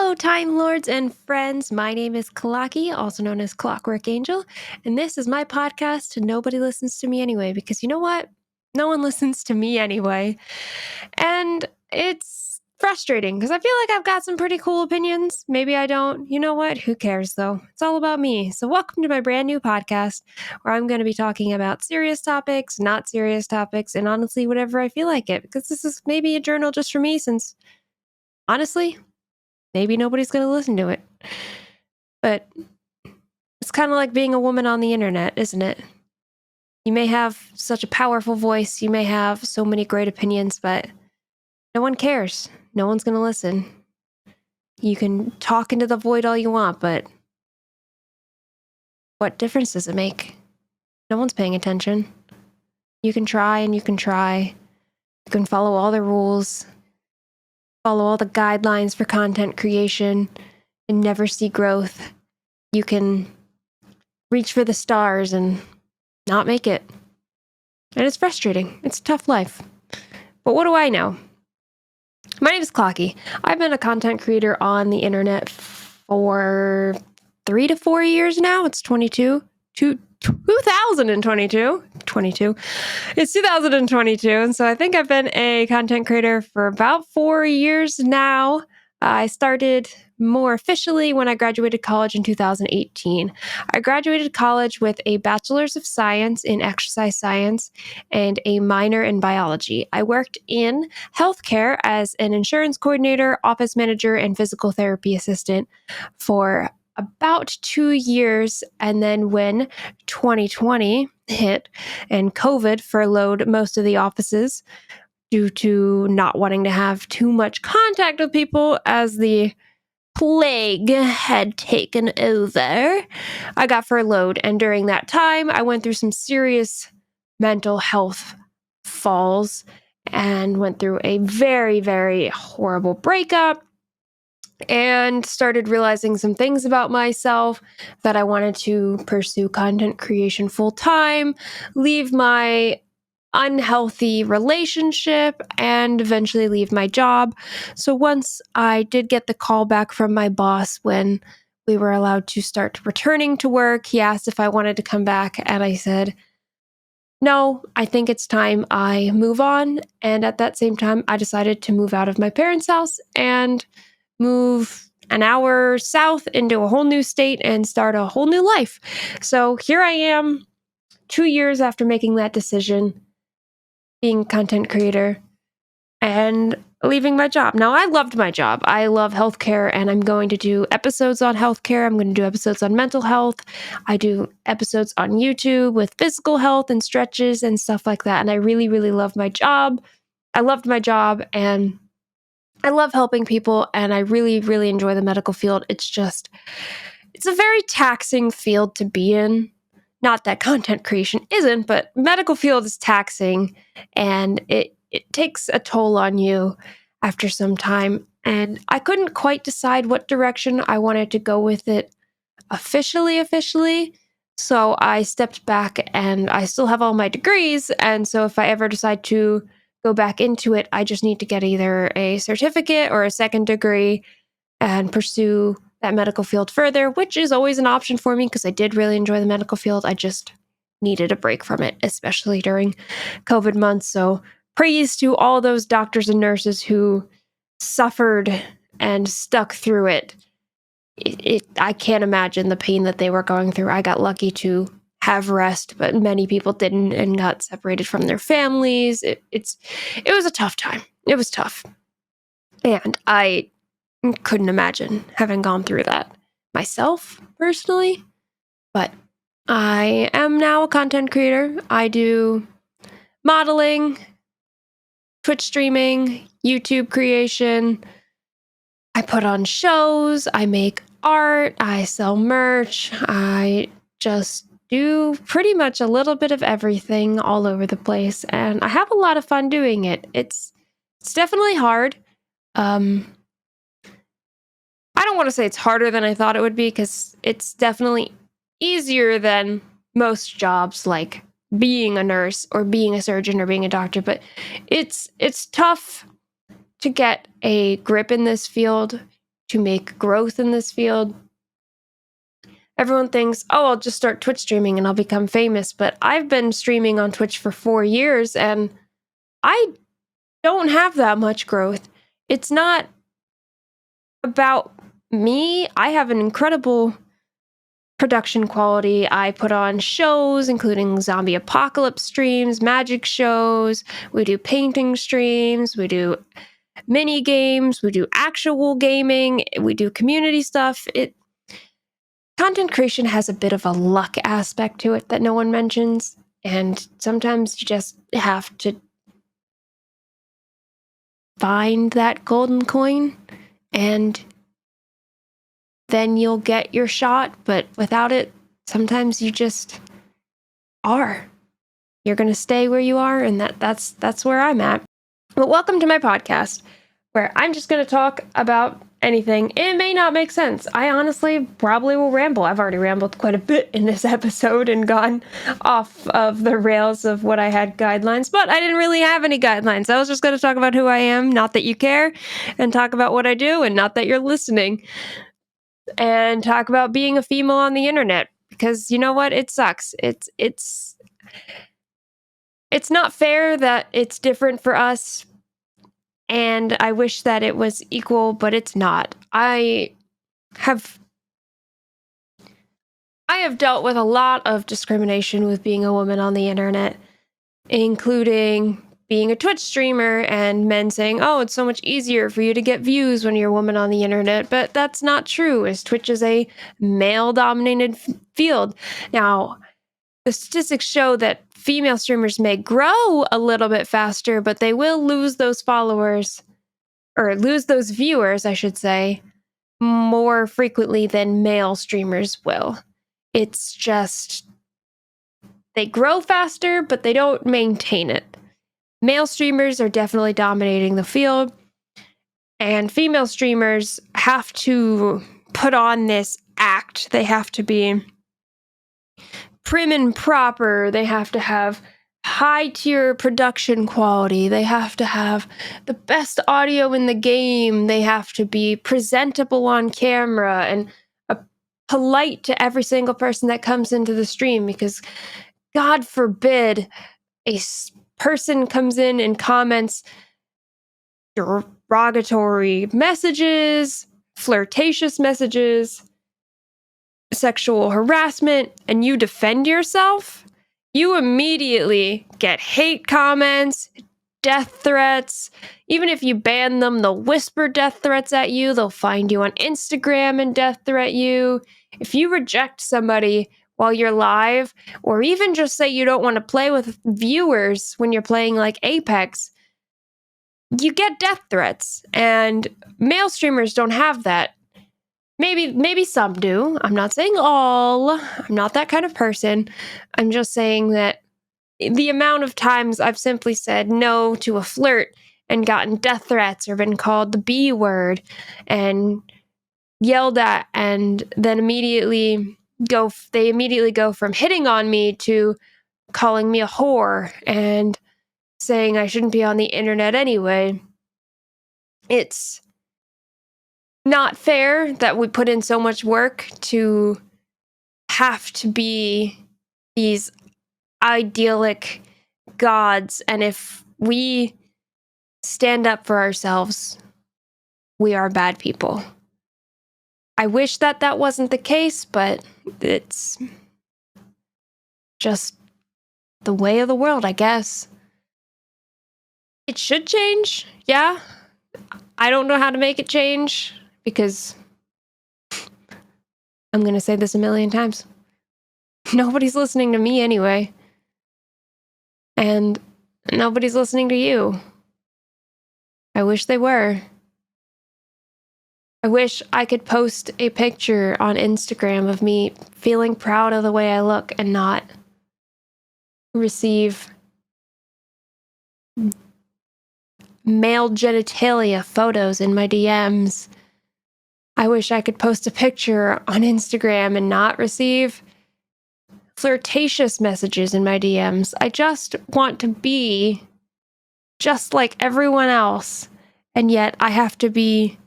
Hello, Time Lords and friends. My name is Clocky, also known as ClockworkAngel, and this is my podcast. Nobody listens to me anyway, because you know what? No one listens to me anyway. And it's frustrating because I feel like I've got some pretty cool opinions. Maybe I don't. You know what? Who cares though? It's all about me. So, welcome to my brand new podcast where I'm going to be talking about serious topics, not serious topics, and honestly, whatever I feel like it, because this is maybe a journal just for me since honestly, maybe nobody's going to listen to it. But it's kind of like being a woman on the internet, isn't it? You may have such a powerful voice, you may have so many great opinions, but no one cares. No one's going to listen. You can talk into the void all you want, but what difference does it make? No one's paying attention. You can try and you can try. You can follow all the rules, follow all the guidelines for content creation, and never see growth. You can reach for the stars and not make it. And it's frustrating. It's a tough life. But what do I know? My name is Clocky. I've been a content creator on the internet for 3 to 4 years now. It's 2022. It's 2022. And so I think I've been a content creator for about 4 years now. I started more officially when I graduated college in 2018. I graduated college with a bachelor's of science in exercise science and a minor in biology. I worked in healthcare as an insurance coordinator, office manager, and physical therapy assistant for about 2 years. And then when 2020 hit and COVID furloughed most of the offices due to not wanting to have too much contact with people as the plague had taken over, I got furloughed. And during that time, I went through some serious mental health falls and went through a very, very horrible breakup and started realizing some things about myself that I wanted to pursue content creation full time, leave my unhealthy relationship, and eventually leave my job. So once I did get the call back from my boss when we were allowed to start returning to work, he asked if I wanted to come back, and I said, no, I think it's time I move on. And at that same time, I decided to move out of my parents' house and move an hour south into a whole new state and start a whole new life. So here I am, 2 years after making that decision, being a content creator and leaving my job. Now, I loved my job. I love healthcare, and I'm going to do episodes on healthcare. I'm going to do episodes on mental health. I do episodes on YouTube with physical health and stretches and stuff like that. And I really, really love my job. I loved my job, and I love helping people, and I really, really enjoy the medical field. It's a very taxing field to be in. Not that content creation isn't, but medical field is taxing, and it takes a toll on you after some time. And I couldn't quite decide what direction I wanted to go with it officially. So I stepped back, and I still have all my degrees. And so if I ever decide to go back into it, I just need to get either a certificate or a second degree and pursue that medical field further, which is always an option for me because I did really enjoy the medical field. I just needed a break from it, especially during COVID months. So praise to all those doctors and nurses who suffered and stuck through it. I can't imagine the pain that they were going through. I got lucky to have rest, but many people didn't and got separated from their families. It was a tough time. It was tough. And I couldn't imagine having gone through that myself personally. But I am now a content creator. I do modeling, Twitch streaming, YouTube creation. I put on shows, I make art, I sell merch. I just do pretty much a little bit of everything all over the place, and I have a lot of fun doing it. It's definitely hard. I don't want to say it's harder than I thought it would be, because it's definitely easier than most jobs like being a nurse or being a surgeon or being a doctor, but it's tough to get a grip in this field. to make growth in this field. Everyone thinks, oh, I'll just start Twitch streaming and I'll become famous. But I've been streaming on Twitch for 4 years and I don't have that much growth. It's not about me. I have an incredible production quality. I put on shows, including zombie apocalypse streams, magic shows. We do painting streams. We do mini games. We do actual gaming. We do community stuff. Content creation has a bit of a luck aspect to it that no one mentions. And sometimes you just have to find that golden coin and then you'll get your shot. But without it, sometimes you just are. You're going to stay where you are, and that's where I'm at. But welcome to my podcast, where I'm just going to talk about anything. It may not make sense. I honestly probably will ramble. I've already rambled quite a bit in this episode and gone off of the rails of what I had guidelines, but I didn't really have any guidelines. I was just going to talk about who I am, not that you care, and talk about what I do, and not that you're listening, and talk about being a female on the internet, because you know what? It sucks. It's not fair that it's different for us. And I wish that it was equal, but it's not. I have dealt with a lot of discrimination with being a woman on the internet, including being a Twitch streamer and men saying, oh, it's so much easier for you to get views when you're a woman on the internet. But that's not true, as Twitch is a male-dominated field. Now, the statistics show that female streamers may grow a little bit faster, but they will lose those followers, or lose those viewers, I should say, more frequently than male streamers will. It's just, they grow faster, but they don't maintain it. Male streamers are definitely dominating the field, and female streamers have to put on this act. They have to be prim and proper. They have to have high-tier production quality. They have to have the best audio in the game. They have to be presentable on camera and polite to every single person that comes into the stream, because God forbid a person comes in and comments derogatory messages, flirtatious messages, sexual harassment, and you defend yourself, you immediately get hate comments, death threats. Even if you ban them, they'll whisper death threats at you. They'll find you on Instagram and death threat you. If you reject somebody while you're live, or even just say you don't want to play with viewers when you're playing like Apex, you get death threats. And male streamers don't have that. Maybe some do. I'm not saying all. I'm not that kind of person. I'm just saying that the amount of times I've simply said no to a flirt and gotten death threats or been called the B word and yelled at, and then they immediately go from hitting on me to calling me a whore and saying I shouldn't be on the internet anyway. It's not fair that we put in so much work to have to be these idyllic gods, and if we stand up for ourselves, we are bad people. I wish that that wasn't the case, but it's just the way of the world, I guess. It should change, yeah. I don't know how to make it change, because I'm going to say this a million times. Nobody's listening to me anyway. And nobody's listening to you. I wish they were. I wish I could post a picture on Instagram of me feeling proud of the way I look and not receive male genitalia photos in my DMs. I wish I could post a picture on Instagram and not receive flirtatious messages in my DMs. I just want to be just like everyone else, and yet I have to be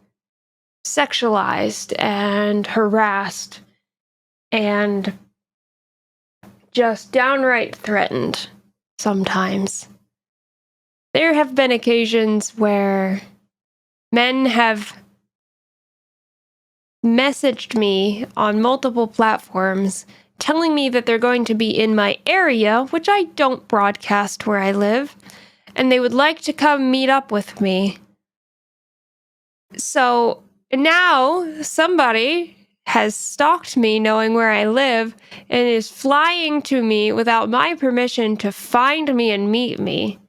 sexualized and harassed and just downright threatened sometimes. There have been occasions where men have messaged me on multiple platforms telling me that they're going to be in my area, which I don't broadcast where I live, and they would like to come meet up with me. So now somebody has stalked me knowing where I live and is flying to me without my permission to find me and meet me.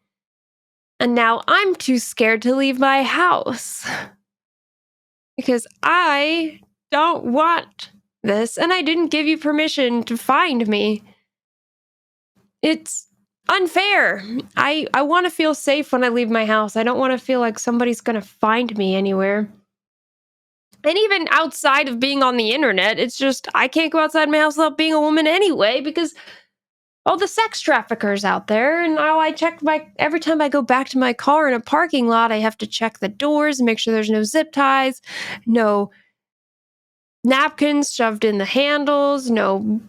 And now I'm too scared to leave my house because I don't want this and I didn't give you permission to find me. It's unfair. I want to feel safe when I leave my house. I don't want to feel like somebody's going to find me anywhere. And even outside of being on the internet, it's just I can't go outside my house without being a woman anyway because all the sex traffickers out there. And now I check every time I go back to my car in a parking lot, I have to check the doors and make sure there's no zip ties, no napkins shoved in the handles, no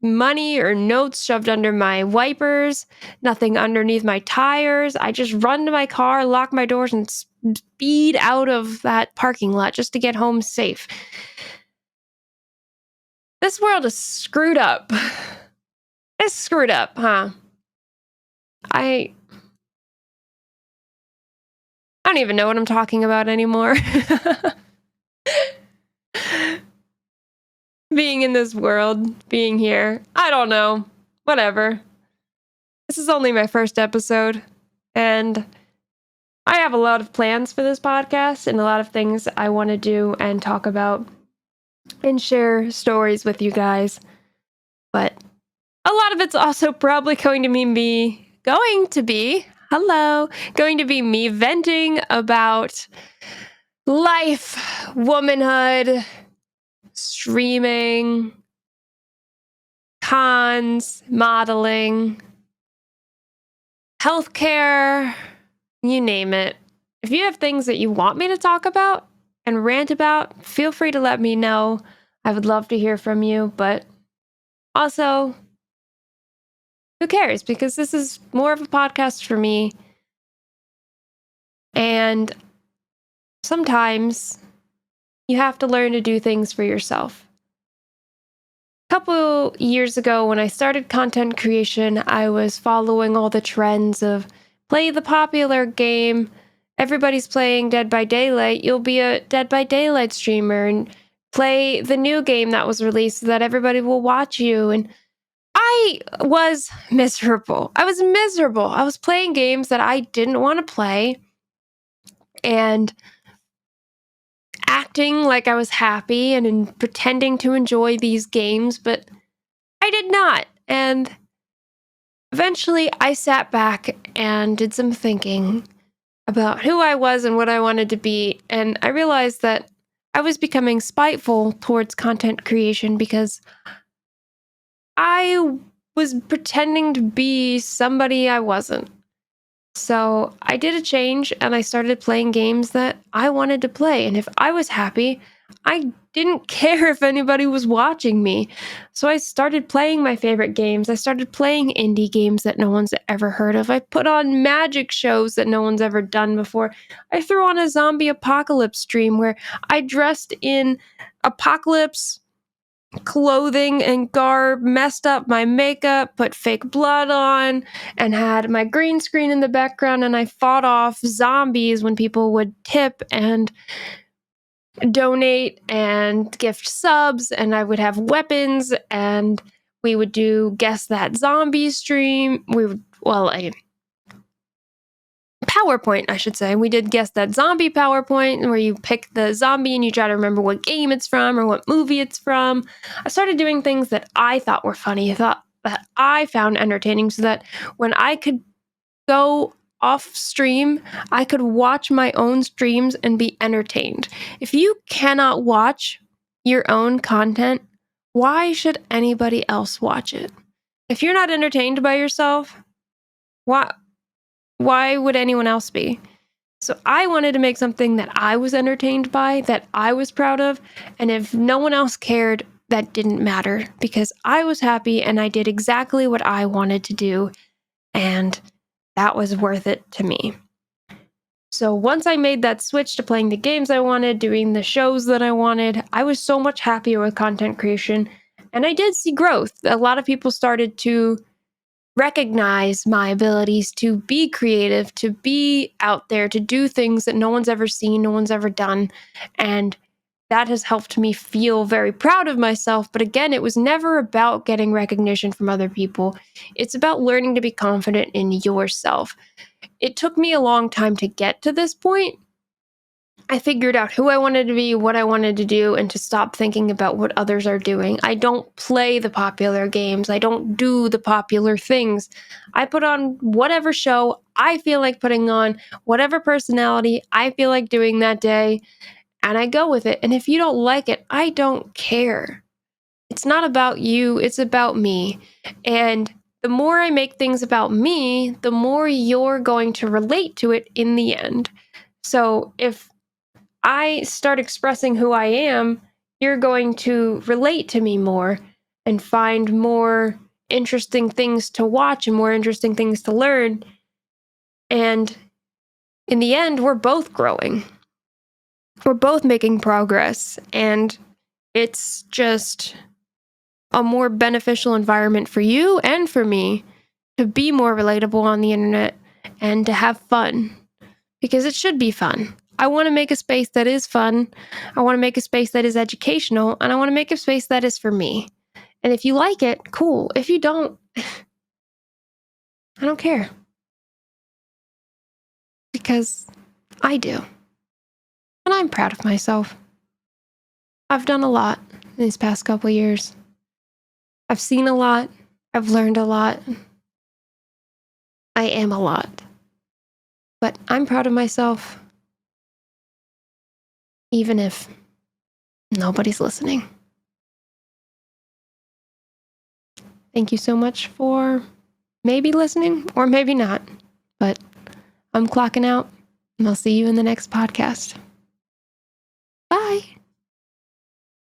money or notes shoved under my wipers, nothing underneath my tires. I just run to my car, lock my doors, and speed out of that parking lot just to get home safe. This world is screwed up. It's screwed up, huh? I don't even know what I'm talking about anymore. Being in this world, being here, I don't know. Whatever. This is only my first episode, and I have a lot of plans for this podcast and a lot of things I want to do and talk about and share stories with you guys. But a lot of it's also probably going to be me venting about life, womanhood, streaming, cons, modeling, healthcare, you name it. If you have things that you want me to talk about and rant about, feel free to let me know. I would love to hear from you, but also, who cares? Because this is more of a podcast for me. And sometimes you have to learn to do things for yourself. A couple years ago, when I started content creation, I was following all the trends of play the popular game. Everybody's playing Dead by Daylight. You'll be a Dead by Daylight streamer and play the new game that was released so that everybody will watch you. And I was miserable. I was playing games that I didn't want to play and acting like I was happy and pretending to enjoy these games, but I did not. And eventually I sat back and did some thinking about who I was and what I wanted to be. And I realized that I was becoming spiteful towards content creation because I was pretending to be somebody I wasn't. So I did a change and I started playing games that I wanted to play. And if I was happy, I didn't care if anybody was watching me. So I started playing my favorite games. I started playing indie games that no one's ever heard of. I put on magic shows that no one's ever done before. I threw on a zombie apocalypse stream where I dressed in apocalypse clothing and garb, messed up my makeup, put fake blood on, and had my green screen in the background, and I fought off zombies when people would tip and donate and gift subs, and I would have weapons, and we would do Guess That Zombie stream. A PowerPoint, I should say. We did Guess That Zombie PowerPoint, where you pick the zombie and you try to remember what game it's from or what movie it's from. I started doing things that I thought were funny, that I found entertaining, so that when I could go off stream, I could watch my own streams and be entertained. If you cannot watch your own content, why should anybody else watch it? If you're not entertained by yourself, why would anyone else be? So I wanted to make something that I was entertained by, that I was proud of. And if no one else cared, that didn't matter because I was happy and I did exactly what I wanted to do. And that was worth it to me. So once I made that switch to playing the games I wanted, doing the shows that I wanted, I was so much happier with content creation. And I did see growth. A lot of people started to recognize my abilities to be creative, to be out there, to do things that no one's ever seen, no one's ever done. And that has helped me feel very proud of myself. But again, it was never about getting recognition from other people. It's about learning to be confident in yourself. It took me a long time to get to this point. I figured out who I wanted to be, what I wanted to do, and to stop thinking about what others are doing. I don't play the popular games. I don't do the popular things. I put on whatever show I feel like putting on, whatever personality I feel like doing that day, and I go with it. And if you don't like it, I don't care. It's not about you, it's about me. And the more I make things about me, the more you're going to relate to it in the end. So if I start expressing who I am, you're going to relate to me more and find more interesting things to watch and more interesting things to learn. And in the end, we're both growing. We're both making progress. And it's just a more beneficial environment for you and for me to be more relatable on the internet and to have fun. Because it should be fun. I want to make a space that is fun. I want to make a space that is educational, and I want to make a space that is for me. And if you like it, cool. If you don't, I don't care. Because I do. And I'm proud of myself. I've done a lot these past couple years. I've seen a lot. I've learned a lot. I am a lot. But I'm proud of myself, even if nobody's listening. Thank you so much for maybe listening or maybe not. But I'm clocking out, and I'll see you in the next podcast. Bye.